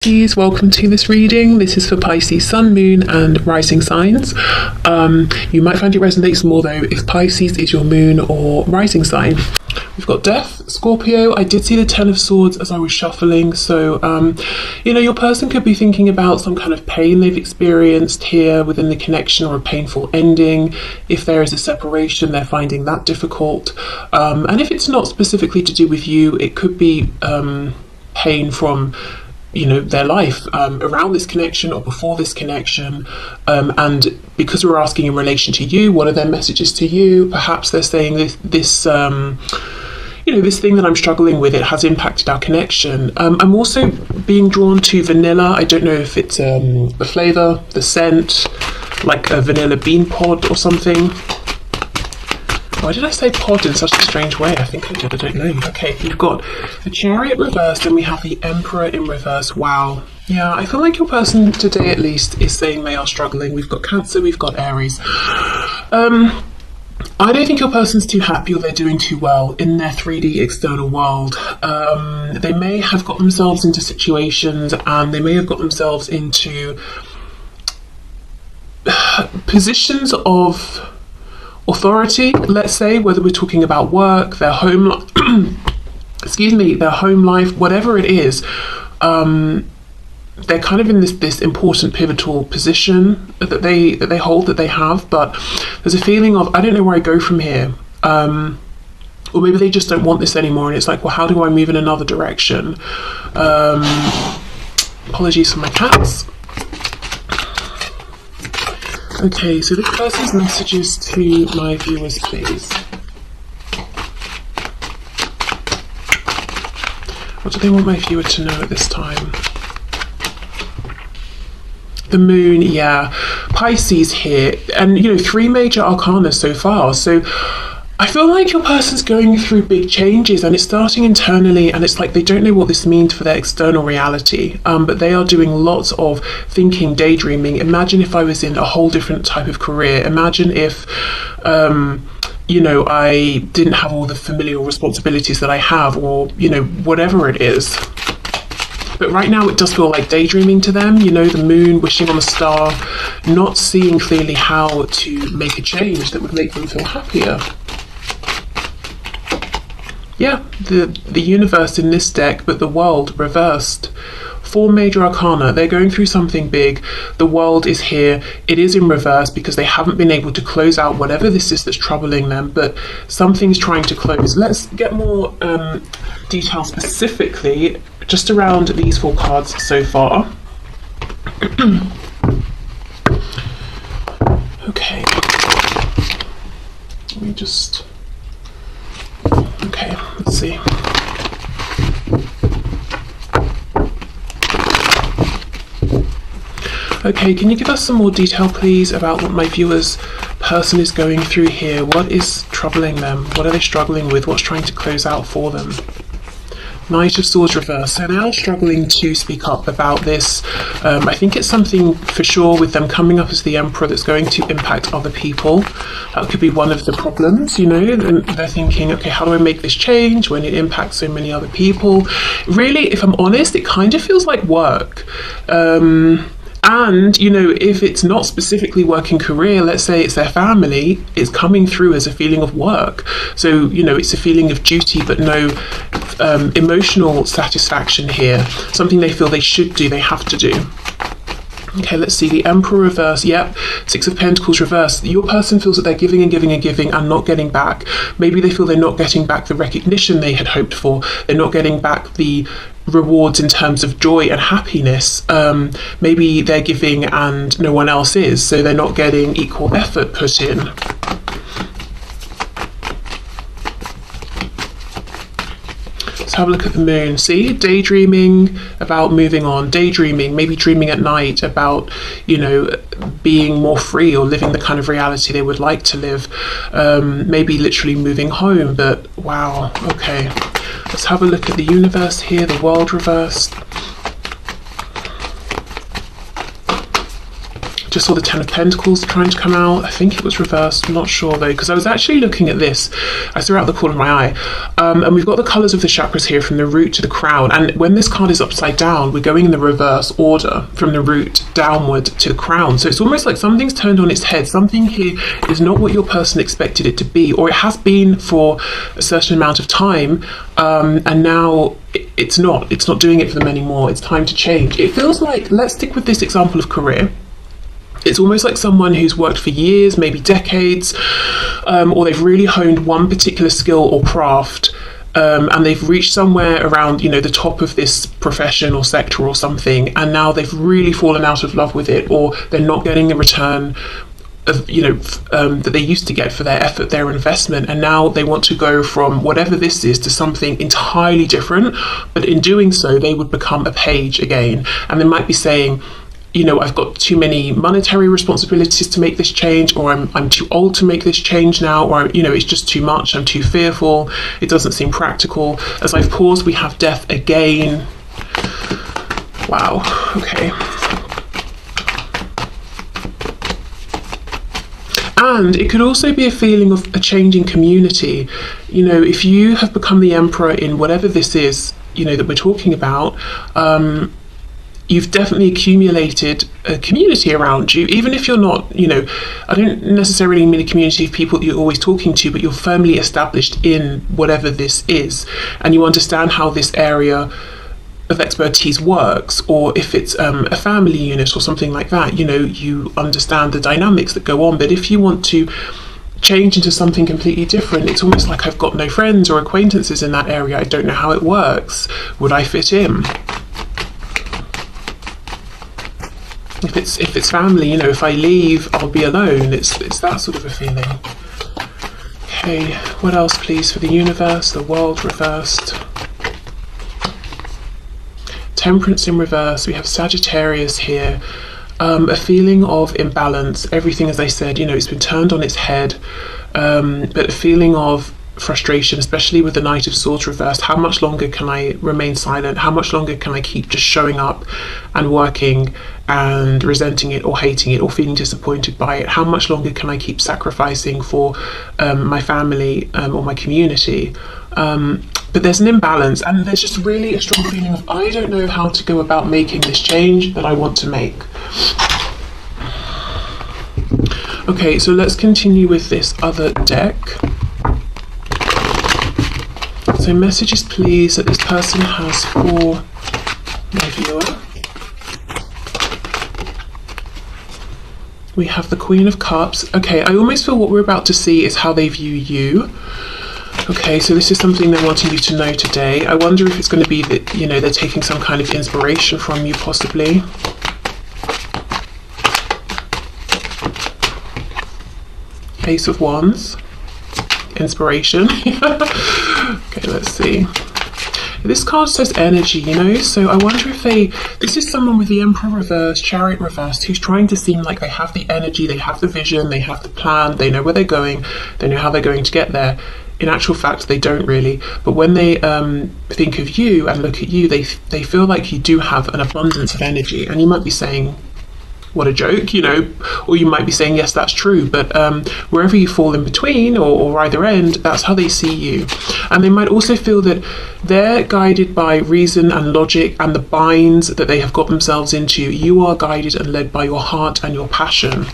Pisces, welcome to this reading. This is for Pisces Sun, Moon and Rising signs. You might find it resonates more though if Pisces is your moon or rising sign. We've got Death, Scorpio. I did see the Ten of Swords as I was shuffling, so your person could be thinking about some kind of pain they've experienced here within the connection, or a painful ending. If there is a separation, they're finding that difficult, and if it's not specifically to do with you, it could be pain from their life around this connection or before this connection, and because we're asking in relation to you, what are their messages to you? Perhaps they're saying this thing that I'm struggling with, it has impacted our connection. I'm also being drawn to vanilla. I don't know if it's the flavour, the scent, like a vanilla bean pod or something. Why did I say pod in such a strange way? I think I did, I don't know. Okay, we've got the Chariot reversed and we have the Emperor in reverse. Wow. Yeah, I feel like your person today at least is saying they are struggling. We've got Cancer, we've got Aries. I don't think your person's too happy or they're doing too well in their 3D external world. They may have got themselves into situations and they may have got themselves into positions of authority, let's say, whether we're talking about work, their home their home life, whatever it is. They're kind of in this important pivotal position that they hold, that they have, but there's a feeling of, I don't know where I go from here, or maybe they just don't want this anymore and it's like, well, how do I move in another direction? Apologies for my cats. Okay, so the person's messages to my viewers, please. What do they want my viewer to know at this time? The moon, yeah. Pisces here, and 3 major arcana so far. So I feel like your person's going through big changes and it's starting internally, and it's like they don't know what this means for their external reality, but they are doing lots of thinking, daydreaming. Imagine if I was in a whole different type of career. Imagine if I didn't have all the familial responsibilities that I have, or whatever it is. But right now it does feel like daydreaming to them, the moon, wishing on a star, not seeing clearly how to make a change that would make them feel happier. Yeah, the universe in this deck, but the world reversed. 4 major arcana. They're going through something big. The world is here. It is in reverse because they haven't been able to close out whatever this is that's troubling them, but something's trying to close. Let's get more detail specifically just around these 4 cards so far. Okay. Let me just... Okay, let's see. Okay, can you give us some more detail, please, about what my viewer's person is going through here? What is troubling them? What are they struggling with? What's trying to close out for them? Knight of Swords reversed. So now struggling to speak up about this. I think it's something for sure with them coming up as the Emperor that's going to impact other people. That could be one of the problems, and they're thinking, okay, how do I make this change when it impacts so many other people? Really, if I'm honest, it kind of feels like work. And, if it's not specifically work and career, let's say it's their family, it's coming through as a feeling of work. So, it's a feeling of duty, but no emotional satisfaction here. Something they feel they should do, they have to do. Okay, let's see, the Emperor reverse. Yep, 6 of Pentacles reverse. Your person feels that they're giving and giving and giving and not getting back. Maybe they feel they're not getting back the recognition they had hoped for. They're not getting back the rewards in terms of joy and happiness. Maybe they're giving and no one else is, so they're not getting equal effort put in. Let's have a look at the moon. See, daydreaming about moving on, daydreaming, maybe dreaming at night about, being more free or living the kind of reality they would like to live. Maybe literally moving home, but wow, okay. Let's have a look at the universe here, the world reversed. Just saw the Ten of Pentacles trying to come out. I think it was reversed. I'm not sure though, because I was actually looking at this. I saw out the corner of my eye. And we've got the colours of the chakras here from the root to the crown. And when this card is upside down, we're going in the reverse order from the root downward to the crown. So it's almost like something's turned on its head. Something here is not what your person expected it to be, or it has been for a certain amount of time. And now it's not doing it for them anymore. It's time to change. It feels like, let's stick with this example of career. It's almost like someone who's worked for years, maybe decades, or they've really honed one particular skill or craft, and they've reached somewhere around, you know, the top of this profession or sector or something, and now they've really fallen out of love with it, or they're not getting the return of, you know, that they used to get for their effort, their investment, and now they want to go from whatever this is to something entirely different. But in doing so, they would become a page again, and they might be saying, you know, I've got too many monetary responsibilities to make this change, or I'm too old to make this change now, or, you know, it's just too much, I'm too fearful, it doesn't seem practical. As I've paused, we have death again. Wow, okay. And it could also be a feeling of a changing community. You know, if you have become the emperor in whatever this is, you know, that we're talking about, you've definitely accumulated a community around you, even if you're not, you know, I don't necessarily mean a community of people that you're always talking to, but you're firmly established in whatever this is, and you understand how this area of expertise works. Or if it's a family unit or something like that, you know, you understand the dynamics that go on. But if you want to change into something completely different, it's almost like I've got no friends or acquaintances in that area, I don't know how it works, would I fit in? If it's family, you know, if I leave, I'll be alone. It's that sort of a feeling. Okay, what else please for the universe, the world reversed? Temperance in reverse. We have Sagittarius here. A feeling of imbalance. Everything, as I said, you know, it's been turned on its head. But a feeling of frustration, especially with the Knight of Swords reversed. How much longer can I remain silent? How much longer can I keep just showing up and working and resenting it or hating it or feeling disappointed by it? How much longer can I keep sacrificing for my family or my community? But there's an imbalance, and there's just really a strong feeling of, I don't know how to go about making this change that I want to make. Okay, so let's continue with this other deck. So messages please that this person has for my viewer. We have the Queen of Cups. Okay, I almost feel what we're about to see is how they view you. Okay, so this is something they're wanting you to know today. I wonder if it's going to be that, you know, they're taking some kind of inspiration from you, possibly. Ace of Wands. Inspiration. Okay, let's see. This card says energy, you know, so I wonder if this is someone with the Emperor reversed, Chariot reversed, who's trying to seem like they have the energy, they have the vision, they have the plan, they know where they're going, they know how they're going to get there. In actual fact, they don't really. But when they think of you and look at you, they feel like you do have an abundance of energy. And you might be saying, what a joke, you know, or you might be saying, yes, that's true. But wherever you fall in between or either end, that's how they see you. And they might also feel that they're guided by reason and logic and the binds that they have got themselves into. You are guided and led by your heart and your passion.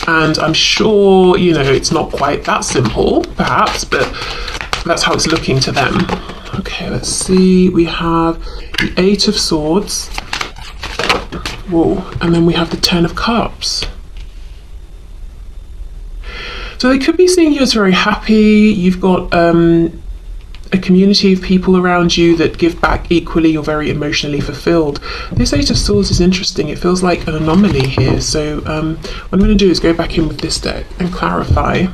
And I'm sure, you know, it's not quite that simple, perhaps, but that's how it's looking to them. Okay, let's see. We have the Eight of Swords. Whoa. And then we have the Ten of Cups. So they could be seeing you as very happy. You've got a community of people around you that give back equally. You're very emotionally fulfilled. This Eight of Swords is interesting. It feels like an anomaly here. So what I'm going to do is go back in with this deck and clarify.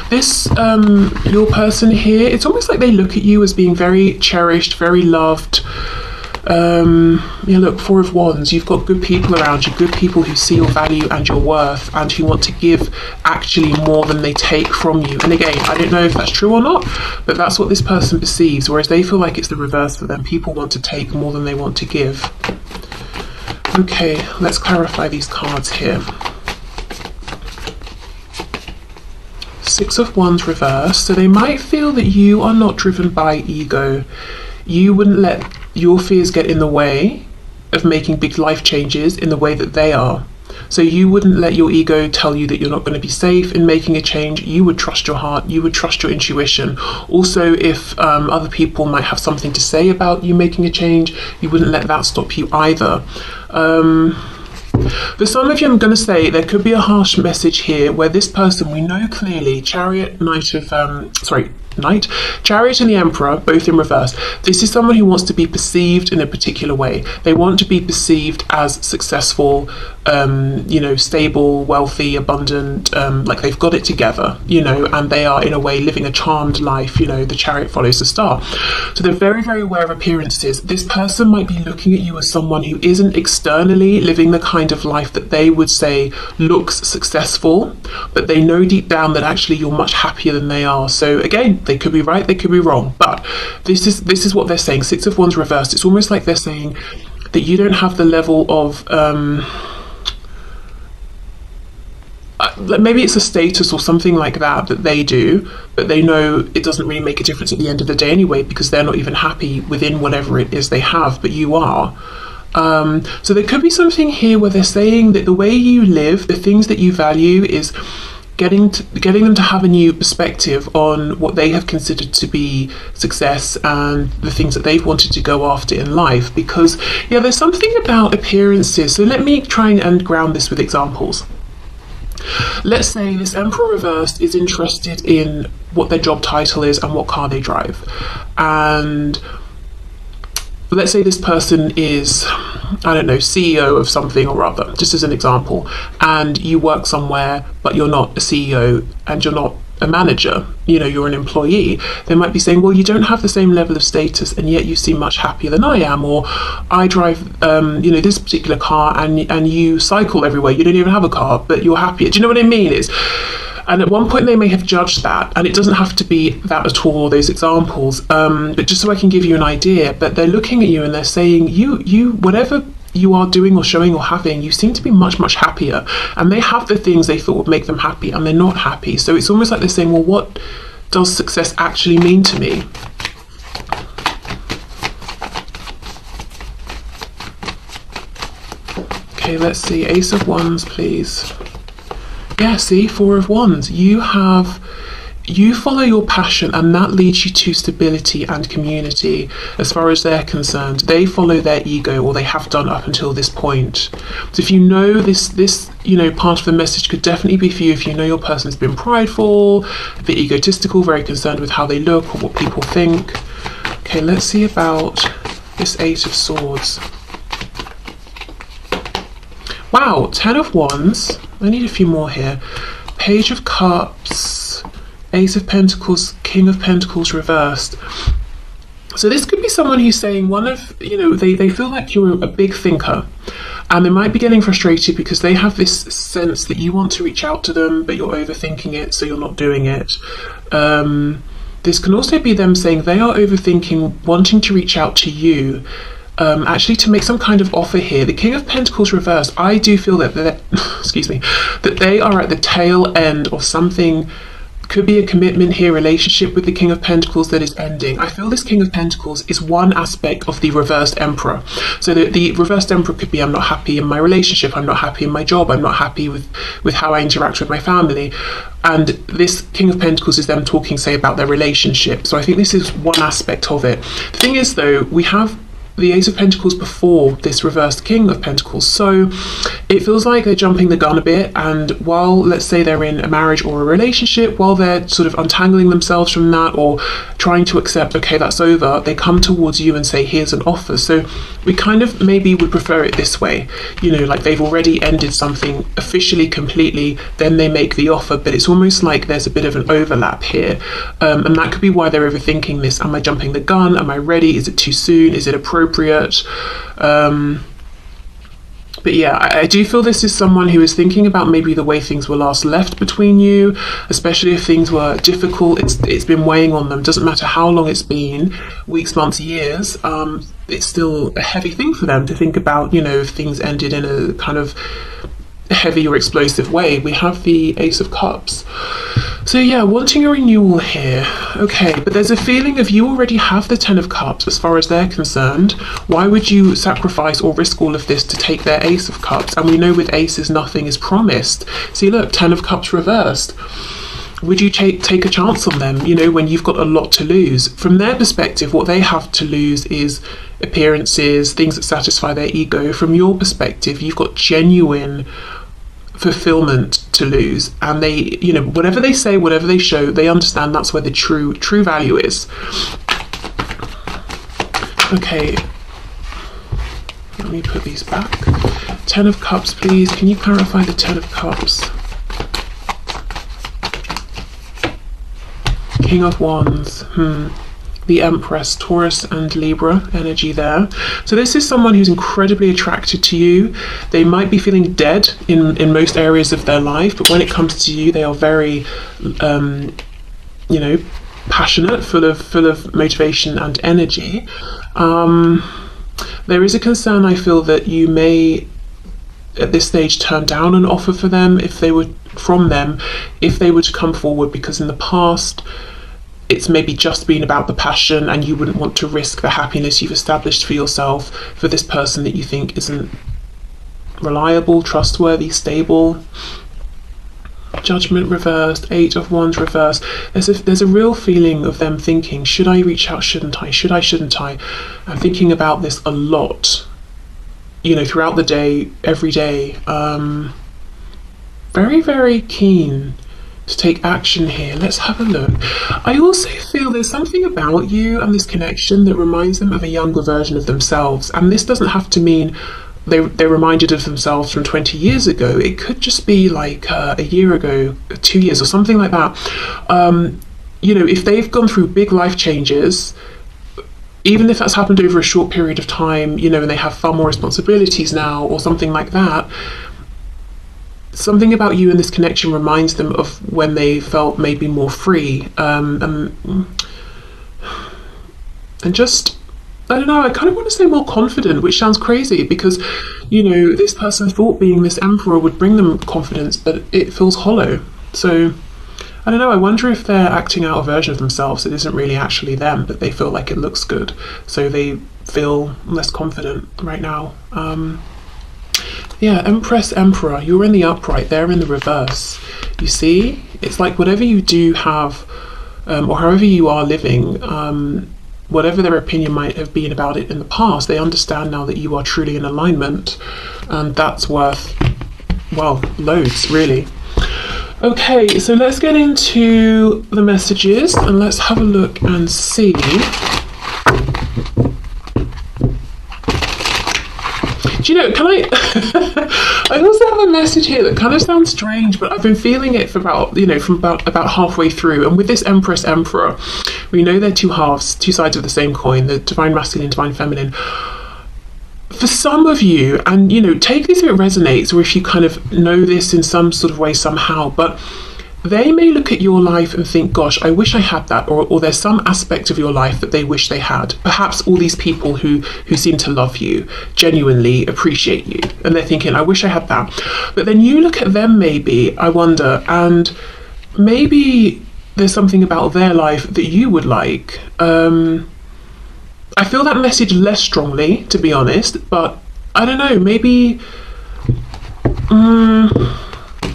This, your person here, it's almost like they look at you as being very cherished, very loved, Yeah, look, Four of Wands, you've got good people around you, good people who see your value and your worth and who want to give actually more than they take from you. And again, I don't know if that's true or not, but that's what this person perceives, whereas they feel like it's the reverse for them. People want to take more than they want to give. Okay, let's clarify these cards here. Six of Wands reversed. So they might feel that you are not driven by ego. You wouldn't let your fears get in the way of making big life changes in the way that they are. So you wouldn't let your ego tell you that you're not going to be safe in making a change. You would trust your heart. You would trust your intuition. Also, if other people might have something to say about you making a change, you wouldn't let that stop you either. For some of you, I'm going to say there could be a harsh message here where this person, we know clearly, Chariot, Chariot and the Emperor, both in reverse. This is someone who wants to be perceived in a particular way. They want to be perceived as successful, stable, wealthy, abundant, like they've got it together, and they are in a way living a charmed life. The Chariot follows the star. So they're very, very aware of appearances. This person might be looking at you as someone who isn't externally living the kind of life that they would say looks successful, but they know deep down that actually you're much happier than they are. So again, they could be right, they could be wrong, but this is what they're saying. Six of Wands reversed. It's almost like they're saying that you don't have the level of maybe it's a status or something like that they do, but they know it doesn't really make a difference at the end of the day anyway, because they're not even happy within whatever it is they have, but you are. So there could be something here where they're saying that the way you live, the things that you value, is getting them to have a new perspective on what they have considered to be success and the things that they've wanted to go after in life. Because there's something about appearances. So let me try and ground this with examples. Let's say this Emperor reversed is interested in what their job title is and what car they drive, and let's say this person is, I don't know, CEO of something or other, just as an example, and you work somewhere but you're not a CEO and you're not a manager, you're an employee. They might be saying, well, you don't have the same level of status and yet you seem much happier than I am, or I drive this particular car and you cycle everywhere, you don't even have a car but you're happier. Do you know what I mean? And at one point they may have judged that, and it doesn't have to be that at all, those examples, but just so I can give you an idea. But they're looking at you and they're saying, you whatever you are doing or showing or having, you seem to be much, much happier. And they have the things they thought would make them happy and they're not happy. So it's almost like they're saying, well, what does success actually mean to me? Okay, let's see. Ace of Wands, please. Yeah, see, Four of Wands. You follow your passion and that leads you to stability and community. As far as they're concerned, they follow their ego, or they have done up until this point. So if you know this part of the message could definitely be for you if you know your person has been prideful, a bit egotistical, very concerned with how they look or what people think. Okay, let's see about this Eight of Swords. Wow, Ten of Wands. I need a few more here. Page of Cups, Ace of Pentacles, King of Pentacles reversed. So this could be someone who's saying they feel like you're a big thinker, and they might be getting frustrated because they have this sense that you want to reach out to them, but you're overthinking it, so you're not doing it. This can also be them saying they are overthinking wanting to reach out to you, actually to make some kind of offer here. The King of Pentacles reversed, I do feel that that they are at the tail end of something. Could be a commitment here, relationship with the King of Pentacles that is ending. I feel this King of Pentacles is one aspect of the reversed Emperor. So the reversed Emperor could be, I'm not happy in my relationship, I'm not happy in my job, I'm not happy with how I interact with my family. And this King of Pentacles is them talking, say, about their relationship. So I think this is one aspect of it. The thing is, though, we have the Ace of Pentacles before this reversed King of Pentacles, so it feels like they're jumping the gun a bit, and while, let's say, they're in a marriage or a relationship, while they're sort of untangling themselves from that or trying to accept, okay, that's over, they come towards you and say, here's an offer. So we kind of maybe would prefer it this way, like they've already ended something officially, completely, then they make the offer, but it's almost like there's a bit of an overlap here, and that could be why they're overthinking this. Am I jumping the gun? Am I ready? Is it too soon? Is it appropriate? appropriate. But yeah, I do feel this is someone who is thinking about maybe the way things were last left between you, especially if things were difficult. It's been weighing on them. Doesn't matter how long it's been, weeks, months, years. It's still a heavy thing for them to think about, you know, if things ended in a kind of heavy or explosive way. We have the Ace of Cups. So yeah, wanting a renewal here. Okay, but there's a feeling of you already have the Ten of Cups as far as they're concerned. Why would you sacrifice or risk all of this to take their Ace of Cups? And we know with aces, nothing is promised. See, look, Ten of Cups reversed. Would you take a chance on them, you know, when you've got a lot to lose? From their perspective, what they have to lose is appearances, things that satisfy their ego. From your perspective, you've got genuine fulfillment to lose, and they, you know, whatever they say, whatever they show, they understand that's where the true value is. Okay, let me put these back. Ten of Cups, please. Can you clarify the Ten of Cups? King of Wands. The Empress, Taurus and Libra energy there. So this is someone who's incredibly attracted to you. They might be feeling dead in most areas of their life, but when it comes to you, they are very, you know, passionate, full of motivation and energy. There is a concern, I feel, that you may, at this stage, turn down an offer for them if they were to come forward, because in the past, it's maybe just been about the passion and you wouldn't want to risk the happiness you've established for yourself for this person that you think isn't reliable, trustworthy, stable. Judgment reversed, Eight of Wands reversed. There's a real feeling of them thinking, should I reach out, shouldn't I? Should I, shouldn't I? I'm thinking about this a lot, you know, throughout the day, every day. Very, very keen to take action here. Let's have a look. I also feel there's something about you and this connection that reminds them of a younger version of themselves. And this doesn't have to mean they're reminded of themselves from 20 years ago. It could just be like a year ago, 2 years or something like that. You know, if they've gone through big life changes, even if that's happened over a short period of time, you know, and they have far more responsibilities now or something like that, something about you and this connection reminds them of when they felt maybe more free, and just, I don't know, I kind of want to say more confident, which sounds crazy because, you know, this person thought being this emperor would bring them confidence, but it feels hollow. So I don't know, I wonder if they're acting out a version of themselves that isn't really actually them, but they feel like it looks good, so they feel less confident right now. Yeah, Empress, Emperor, you're in the upright, they're in the reverse. You see, it's like whatever you do have, or however you are living, whatever their opinion might have been about it in the past, they understand now that you are truly in alignment, and that's worth, well, loads, really. Okay, so let's get into the messages and let's have a look and see. Do you know, can I I also have a message here that kind of sounds strange, but I've been feeling it for about, you know, from about halfway through. And with this Empress, Emperor, we know they're two halves, two sides of the same coin, the divine masculine, divine feminine. For some of you, and, you know, take this if it resonates or if you kind of know this in some sort of way somehow, but they may look at your life and think, gosh, I wish I had that, or there's some aspect of your life that they wish they had. Perhaps all these people who seem to love you, genuinely appreciate you, and they're thinking, I wish I had that. But then you look at them maybe, I wonder, and maybe there's something about their life that you would like. I feel that message less strongly, to be honest, but I don't know, maybe...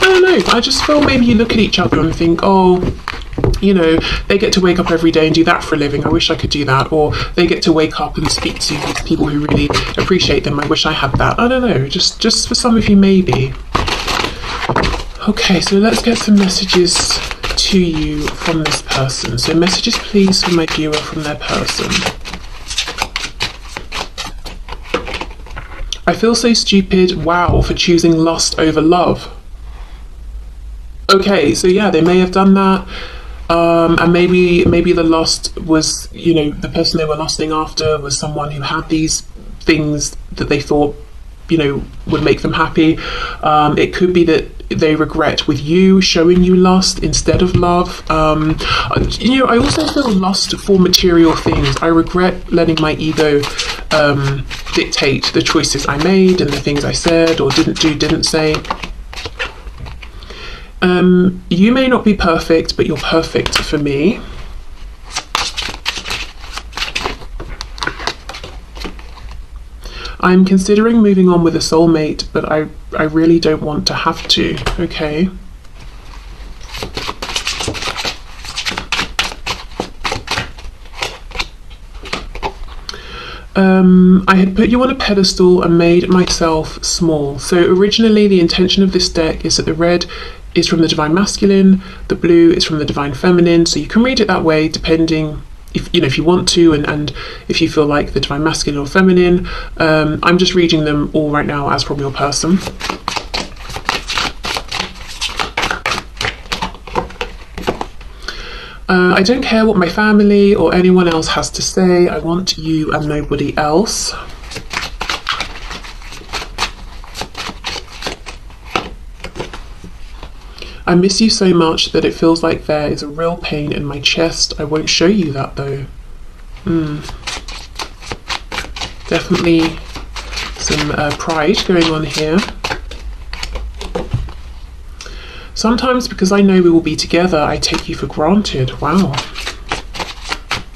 I don't know, I just feel maybe you look at each other and think, oh, you know, they get to wake up every day and do that for a living, I wish I could do that. Or they get to wake up and speak to people who really appreciate them, I wish I had that. I don't know, just for some of you maybe. Okay, so let's get some messages to you from this person. So messages please from my viewer from their person. I feel so stupid, wow, for choosing lust over love. Okay, so yeah, they may have done that. And maybe the lust was, you know, the person they were lusting after was someone who had these things that they thought, you know, would make them happy. It could be that they regret with you showing you lust instead of love. You know, I also feel lust for material things. I regret letting my ego dictate the choices I made and the things I said or didn't do, didn't say. You may not be perfect, but you're perfect for me. I'm considering moving on with a soulmate, but I really don't want to have to. Okay. I had put you on a pedestal and made myself small. So originally the intention of this deck is that the red is from the divine masculine, the blue is from the divine feminine. So you can read it that way depending if you know, if you want to, and if you feel like the divine masculine or feminine. I'm just reading them all right now as from your person. I don't care what my family or anyone else has to say. I want you and nobody else. I miss you so much that it feels like there is a real pain in my chest. I won't show you that though. Definitely some pride going on here. Sometimes because I know we will be together, I take you for granted. Wow.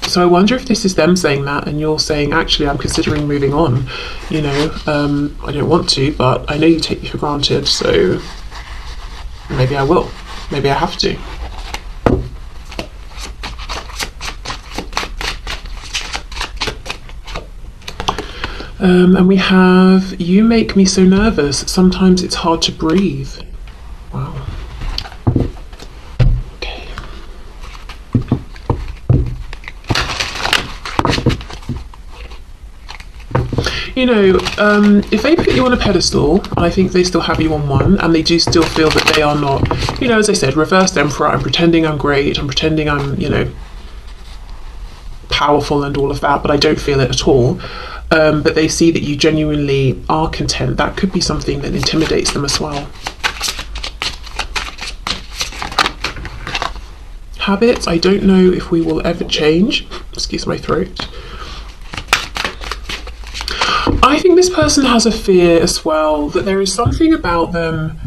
So I wonder if this is them saying that and you're saying, actually, I'm considering moving on. You know, I don't want to, but I know you take me for granted, so maybe I will. Maybe I have to. And we have, you make me so nervous. Sometimes it's hard to breathe. Wow. Okay. You know, if they put you on a pedestal, I think they still have you on one, and they do still feel that they are not, you know, as I said, reversed emperor. I'm pretending I'm great. I'm pretending I'm, you know, powerful and all of that, but I don't feel it at all. But they see that you genuinely are content. That could be something that intimidates them as well. Habits, I don't know if we will ever change. Excuse my throat. I think this person has a fear as well that there is something about them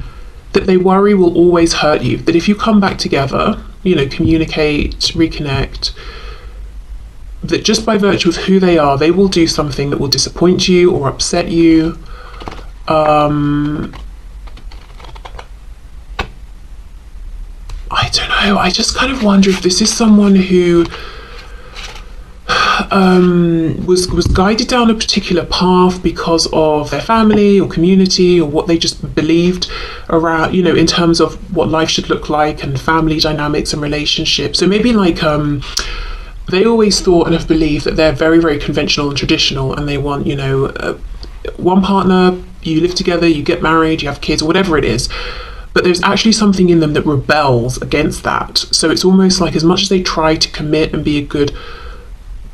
that they worry will always hurt you. That if you come back together, you know, communicate, reconnect, that just by virtue of who they are, they will do something that will disappoint you or upset you. I don't know. I just kind of wonder if this is someone who was guided down a particular path because of their family or community or what they just believed around, you know, in terms of what life should look like and family dynamics and relationships. So maybe like they always thought and have believed that they're very, very conventional and traditional, and they want, you know, one partner, you live together, you get married, you have kids, or whatever it is. But there's actually something in them that rebels against that. So it's almost like as much as they try to commit and be a good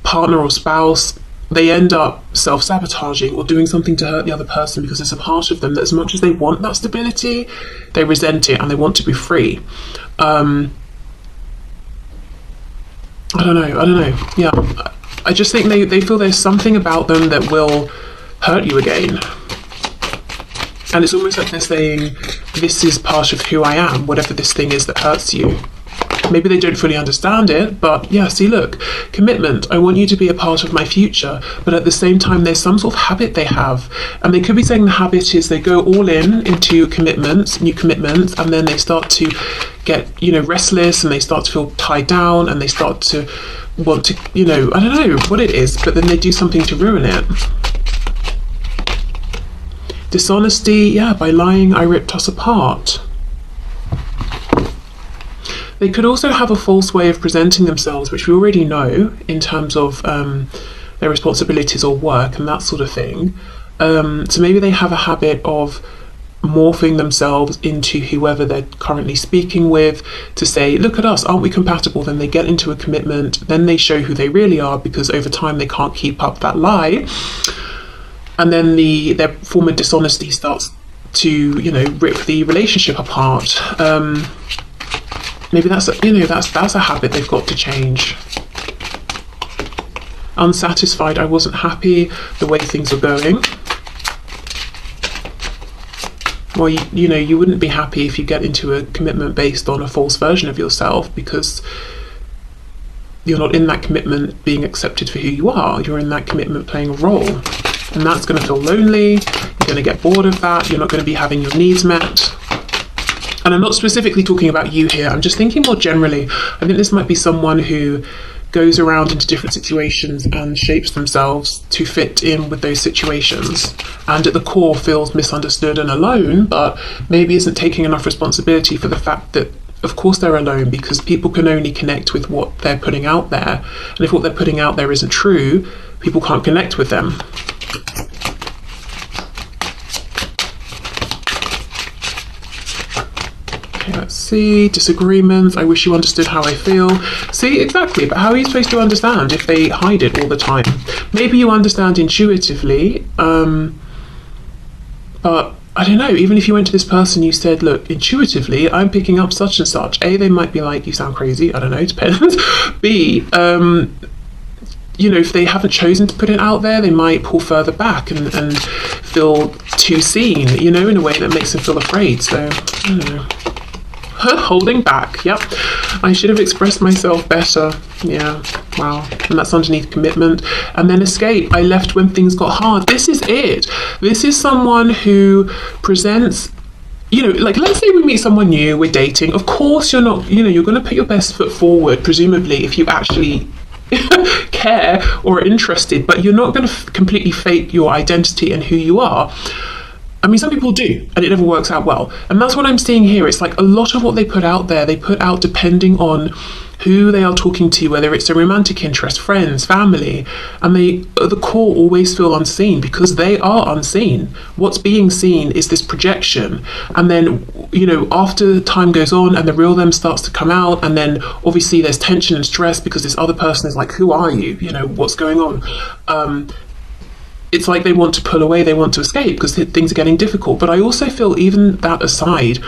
partner or spouse, they end up self-sabotaging or doing something to hurt the other person, because there's a part of them that as much as they want that stability, they resent it and they want to be free. I don't know. Yeah, I just think they feel there's something about them that will hurt you again. And it's almost like they're saying, this is part of who I am, whatever this thing is that hurts you. Maybe they don't fully understand it, but yeah, see, look, commitment. I want you to be a part of my future, but at the same time, there's some sort of habit they have. And they could be saying the habit is they go all in into commitments, new commitments, and then they start to get, you know, restless, and they start to feel tied down, and they start to want to, you know, I don't know what it is, but then they do something to ruin it. Dishonesty, yeah, by lying, I ripped us apart. They could also have a false way of presenting themselves, which we already know in terms of their responsibilities or work and that sort of thing. So maybe they have a habit of morphing themselves into whoever they're currently speaking with to say, look at us, aren't we compatible? Then they get into a commitment, then they show who they really are, because over time they can't keep up that lie, and then their form of dishonesty starts to rip the relationship apart. Maybe that's a habit they've got to change. Unsatisfied, I wasn't happy the way things are going. Well, you wouldn't be happy if you get into a commitment based on a false version of yourself, because you're not in that commitment being accepted for who you are. You're in that commitment playing a role, and that's going to feel lonely. You're going to get bored of that. You're not going to be having your needs met. And I'm not specifically talking about you here. I'm just thinking more generally. I think this might be someone who goes around into different situations and shapes themselves to fit in with those situations, and at the core feels misunderstood and alone, but maybe isn't taking enough responsibility for the fact that of course they're alone, because people can only connect with what they're putting out there, and if what they're putting out there isn't true, people can't connect with them. Let's see, disagreements. I wish you understood how I feel. See, exactly, but how are you supposed to understand if they hide it all the time? Maybe you understand intuitively, but I don't know, even if you went to this person, you said, look, intuitively, I'm picking up such and such. A, they might be like, you sound crazy. I don't know, depends. B, if they haven't chosen to put it out there, they might pull further back and feel too seen, in a way that makes them feel afraid. So, I don't know. Holding back, yep. I should have expressed myself better. Yeah, wow. And that's underneath commitment. And then escape. I left when things got hard. This is it. This is someone who presents, like, let's say we meet someone new, we're dating. Of course you're not, you're going to put your best foot forward, presumably, if you actually care or are interested, but you're not going to completely fake your identity and who you are. I mean, some people do, and it never works out well. And that's what I'm seeing here. It's like a lot of what they put out there, they put out depending on who they are talking to, whether it's a romantic interest, friends, family, and they, at the core, always feel unseen because they are unseen. What's being seen is this projection. And then, after time goes on and the real them starts to come out, and then obviously there's tension and stress because this other person is like, who are you? What's going on? It's like they want to pull away, they want to escape because things are getting difficult. But I also feel, even that aside,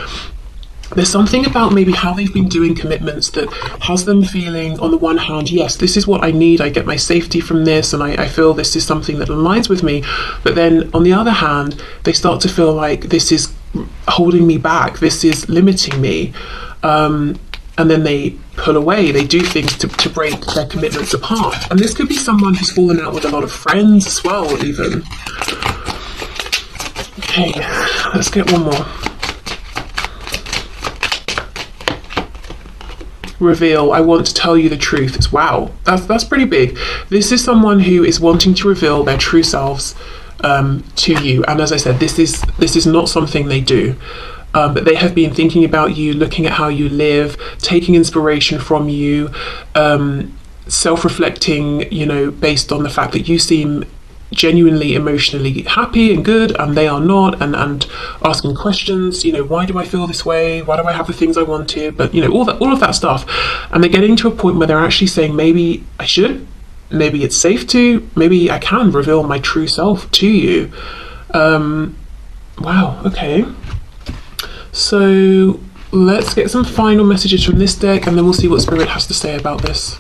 there's something about maybe how they've been doing commitments that has them feeling, on the one hand, yes, this is what I need, I get my safety from this, and I feel this is something that aligns with me. But then on the other hand, they start to feel like this is holding me back, this is limiting me. And then they pull away, they do things to break their commitments apart. And this could be someone who's fallen out with a lot of friends as well, even. Okay, let's get one more. Reveal, I want to tell you the truth. It's, wow, that's pretty big. This is someone who is wanting to reveal their true selves to you. And as I said, this is not something they do. But they have been thinking about you, looking at how you live, taking inspiration from you, self-reflecting, based on the fact that you seem genuinely emotionally happy and good and they are not, and asking questions, why do I feel this way? Why do I have the things I wanted? But, all of that stuff. And they're getting to a point where they're actually saying, maybe I should, maybe it's safe to, maybe I can reveal my true self to you. Wow, okay. So let's get some final messages from this deck, and then we'll see what Spirit has to say about this.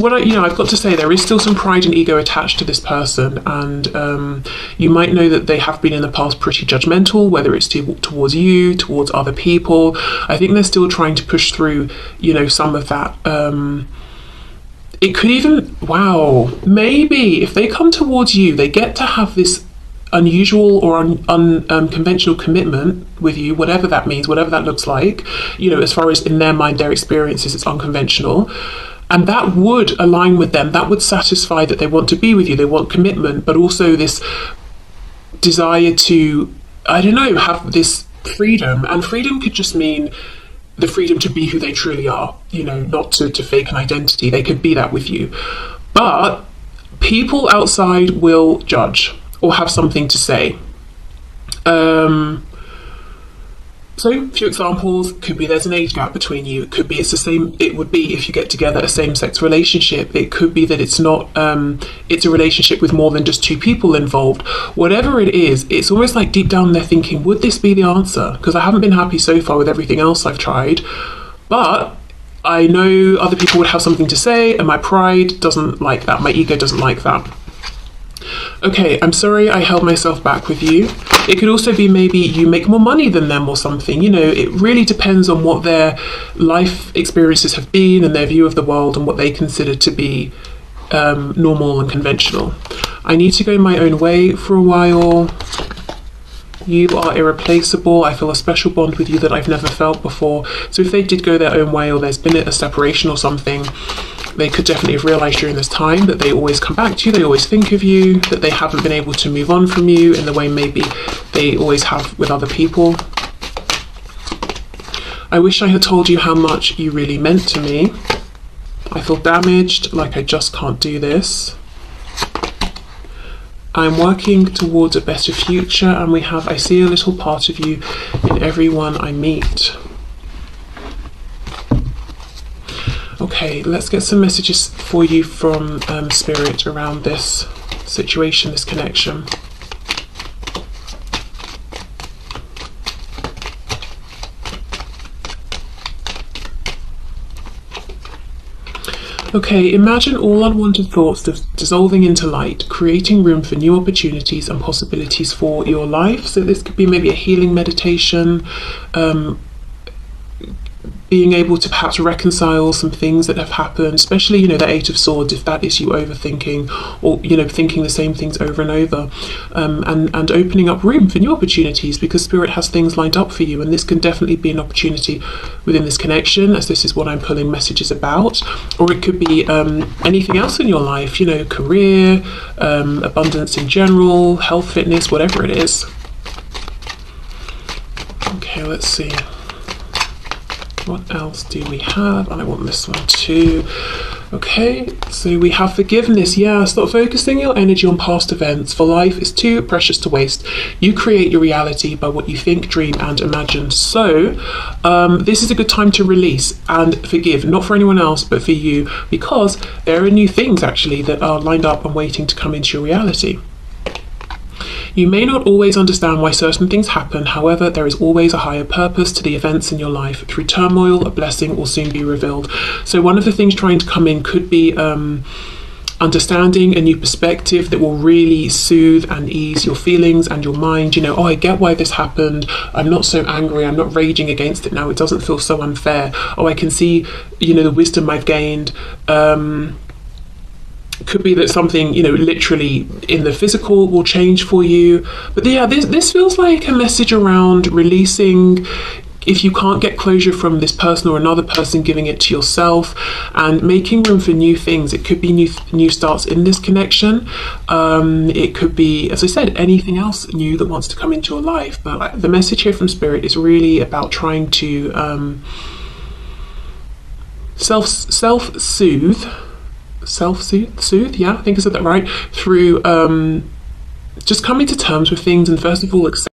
I've got to say, there is still some pride and ego attached to this person, and you might know that they have been in the past pretty judgmental, whether it's towards you, towards other people. I think they're still trying to push through, some of that. It could even, maybe if they come towards you, they get to have this unusual or unconventional commitment with you, whatever that means, whatever that looks like, as far as in their mind, their experiences, it's unconventional. And that would align with them. That would satisfy that they want to be with you. They want commitment, but also this desire to, have this freedom. And freedom could just mean the freedom to be who they truly are, you know, not to fake an identity. They could be that with you. But people outside will judge or have something to say. So a few examples could be there's an age gap between you. It could be it's the same. It would be if you get together a same-sex relationship. It could be that it's not. It's a relationship with more than just two people involved. Whatever it is, it's almost like deep down they're thinking, would this be the answer? Because I haven't been happy so far with everything else I've tried, but I know other people would have something to say, and my pride doesn't like that. My ego doesn't like that. Okay, I'm sorry I held myself back with you. It could also be maybe you make more money than them or something. You know, it really depends on what their life experiences have been and their view of the world and what they consider to be normal and conventional. I need to go my own way for a while. You are irreplaceable. I feel a special bond with you that I've never felt before. So if they did go their own way, or there's been a separation or something, they could definitely have realised during this time that they always come back to you, they always think of you, that they haven't been able to move on from you in the way maybe they always have with other people. I wish I had told you how much you really meant to me. I feel damaged, like I just can't do this. I'm working towards a better future, and I see a little part of you in everyone I meet. Okay, let's get some messages for you from Spirit around this situation, this connection. Okay, imagine all unwanted thoughts dissolving into light, creating room for new opportunities and possibilities for your life. So this could be maybe a healing meditation, being able to perhaps reconcile some things that have happened, especially, you know, the Eight of Swords, if that is you overthinking or, you know, thinking the same things over and over, and opening up room for new opportunities, because Spirit has things lined up for you, and this can definitely be an opportunity within this connection, as this is what I'm pulling messages about. Or it could be anything else in your life, you know, career, abundance in general, health, fitness, whatever it is. Okay, let's see. What else do we have? And I want this one too. Okay, so we have forgiveness. Yeah, stop focusing your energy on past events, for life is too precious to waste. You create your reality by what you think, dream and imagine. So this is a good time to release and forgive, not for anyone else but for you, because there are new things actually that are lined up and waiting to come into your reality. You may not always understand why certain things happen, however, there is always a higher purpose to the events in your life. Through turmoil, a blessing will soon be revealed. So one of the things trying to come in could be understanding a new perspective that will really soothe and ease your feelings and your mind. You know, oh, I get why this happened. I'm not so angry. I'm not raging against it now. It doesn't feel so unfair. Oh, I can see, you know, the wisdom I've gained. Could be that something, you know, literally in the physical will change for you. But yeah, this feels like a message around releasing. If you can't get closure from this person or another person, giving it to yourself and making room for new things. It could be new starts in this connection. It could be, as I said, anything else new that wants to come into your life. But the message here from Spirit is really about trying to self-soothe, yeah, I think I said that right, through just coming to terms with things, and first of all accept